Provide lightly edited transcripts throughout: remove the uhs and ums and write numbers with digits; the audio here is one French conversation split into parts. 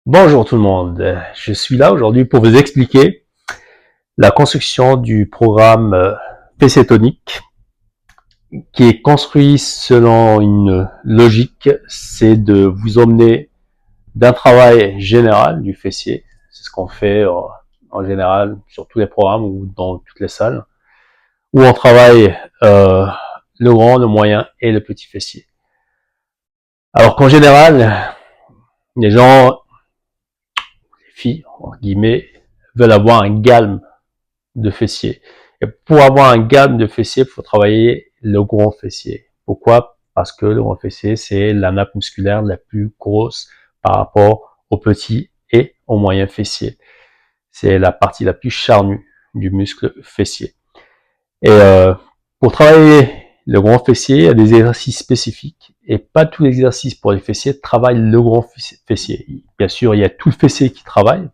Bonjour tout le monde, je suis là aujourd'hui pour vous expliquer la construction du programme PC Tonic qui est construit selon une logique, c'est de vous emmener d'un travail général du fessier, c'est ce qu'on fait en général sur tous les programmes ou dans toutes les salles, où on travaille le grand, le moyen et le petit fessier. Alors qu'en général, les gens, les filles, en guillemets, veulent avoir un galbe de fessier. Et pour avoir un gamme de fessier, il faut travailler le grand fessier. Pourquoi? Parce que le grand fessier, c'est la nappe musculaire la plus grosse par rapport au petit et au moyen fessier. C'est la partie la plus charnue du muscle fessier. Et pour travailler le grand fessier, il y a des exercices spécifiques. Et pas tous les exercices pour les fessiers travaillent le grand fessier. Bien sûr, il y a tout le fessier qui travaille,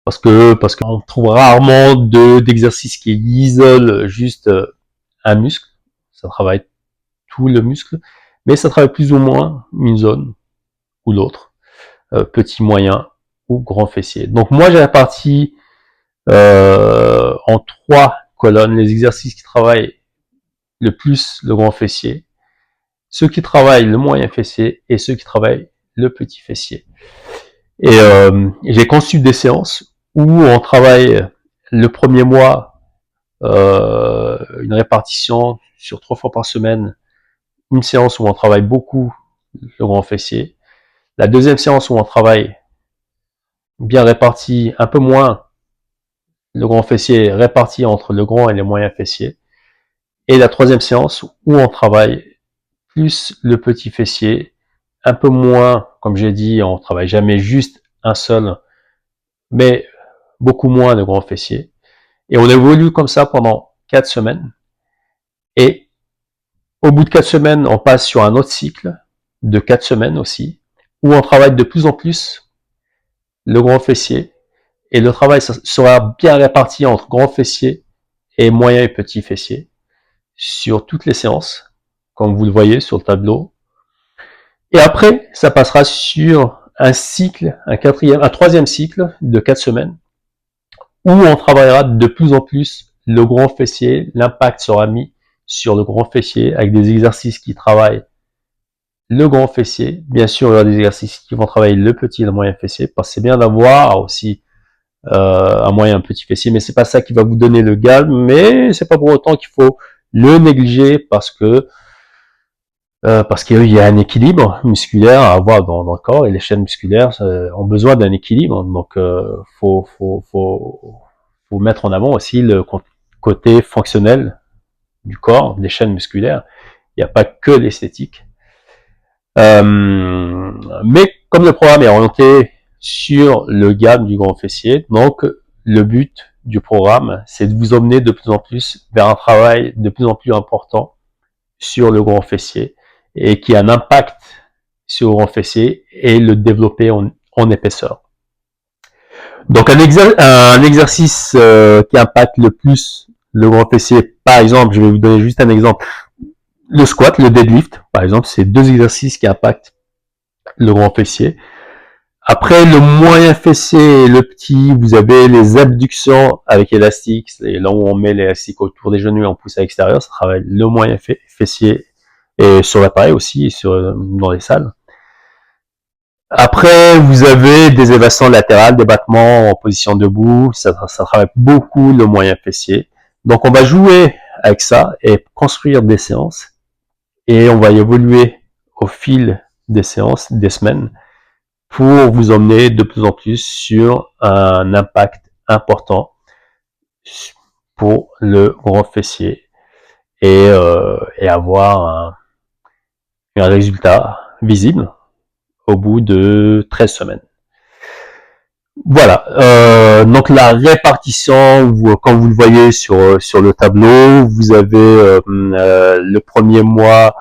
parce qu'on trouve rarement d'exercice qui isole juste un muscle. Ça travaille tout le muscle, mais ça travaille plus ou moins une zone ou l'autre, petit, moyen ou grand fessier. Donc moi j'ai réparti en 3 colonnes les exercices qui travaillent le plus le grand fessier, ceux qui travaillent le moyen fessier et ceux qui travaillent le petit fessier. Et j'ai conçu des séances où on travaille le premier mois une répartition sur 3 fois par semaine, une séance où on travaille beaucoup le grand fessier, la deuxième séance où on travaille bien réparti, un peu moins le grand fessier réparti entre le grand et les moyens fessiers, et la troisième séance où on travaille plus le petit fessier, un peu moins, comme j'ai dit, on travaille jamais juste un seul, mais beaucoup moins de grand fessier. Et on évolue comme ça pendant 4 semaines. Et au bout de 4 semaines, on passe sur un autre cycle de 4 semaines aussi, où on travaille de plus en plus le grand fessier. Et le travail sera bien réparti entre grand fessier et moyen et petit fessier sur toutes les séances, comme vous le voyez sur le tableau. Et après, ça passera sur un cycle, un troisième cycle de 4 semaines, où on travaillera de plus en plus le grand fessier. L'impact sera mis sur le grand fessier avec des exercices qui travaillent le grand fessier. Bien sûr, il y aura des exercices qui vont travailler le petit et le moyen fessier, parce que c'est bien d'avoir aussi un moyen, un petit fessier, mais c'est pas ça qui va vous donner le galbe, mais c'est pas pour autant qu'il faut le négliger, parce qu'il y a un équilibre musculaire à avoir dans le corps, et les chaînes musculaires ont besoin d'un équilibre. Donc faut mettre en avant aussi le côté fonctionnel du corps, des chaînes musculaires. Il n'y a pas que l'esthétique. Mais comme le programme est orienté sur le gamme du grand fessier, donc le but du programme, c'est de vous emmener de plus en plus vers un travail de plus en plus important sur le grand fessier, et qui a un impact sur le grand fessier, et le développer en épaisseur. Donc un exercice qui impacte le plus le grand fessier, par exemple, je vais vous donner juste un exemple, le squat, le deadlift, par exemple, c'est 2 exercices qui impactent le grand fessier. Après, le moyen fessier et le petit, vous avez les abductions avec élastique, c'est là où on met l'élastique autour des genoux et on pousse à l'extérieur, ça travaille le moyen fessier, et sur l'appareil aussi, dans les salles. Après, vous avez des élévations latérales, des battements en position debout, ça travaille beaucoup le moyen fessier. Donc on va jouer avec ça et construire des séances, et on va évoluer au fil des séances, des semaines, pour vous emmener de plus en plus sur un impact important pour le grand fessier, et avoir un résultat visible au bout de 13 semaines. Voilà, donc la répartition, comme vous le voyez sur le tableau, vous avez le premier mois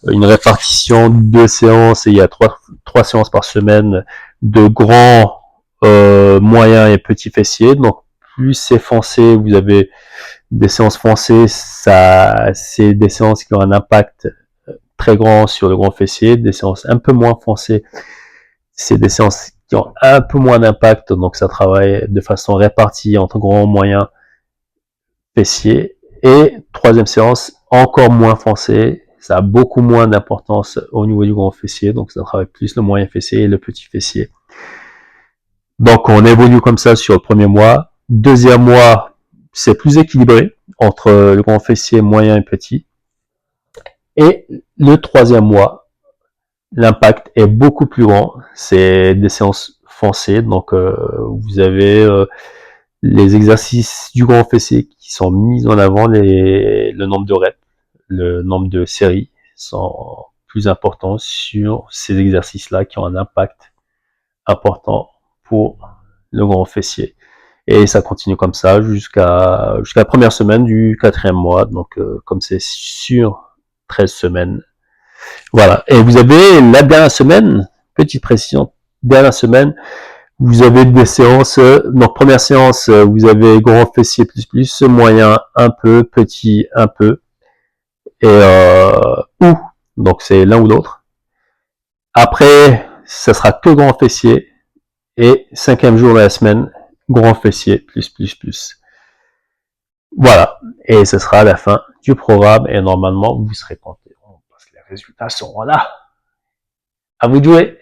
une répartition de 2 séances, et il y a 3 séances par semaine de grands, moyens et petits fessiers. Donc plus c'est foncé, vous avez des séances foncées, c'est des séances qui ont un impact très grand sur le grand fessier. Des séances un peu moins foncées, c'est des séances qui ont un peu moins d'impact, donc ça travaille de façon répartie entre grand, moyen, fessier. Et troisième séance, encore moins foncé, ça a beaucoup moins d'importance au niveau du grand fessier, donc ça travaille plus le moyen fessier et le petit fessier. Donc on évolue comme ça sur le premier mois. Deuxième mois, c'est plus équilibré entre le grand fessier, moyen et petit. Et le troisième mois, l'impact est beaucoup plus grand. C'est des séances foncées, donc vous avez les exercices du grand fessier qui sont mis en avant, le nombre de reps, le nombre de séries sont plus importants sur ces exercices-là qui ont un impact important pour le grand fessier. Et ça continue comme ça jusqu'à la première semaine du quatrième mois. Donc comme c'est sur 13 semaines. Voilà. Et vous avez la dernière semaine, petite précision, dernière semaine, vous avez des séances. Donc première séance, vous avez grand fessier plus, moyen un peu, petit un peu, et ou. Donc c'est l'un ou l'autre. Après, ça sera que grand fessier. Et cinquième jour de la semaine, grand fessier plus. Voilà. Et ce sera la fin du programme. Et normalement, vous serez content parce que les résultats seront là. À vous de jouer.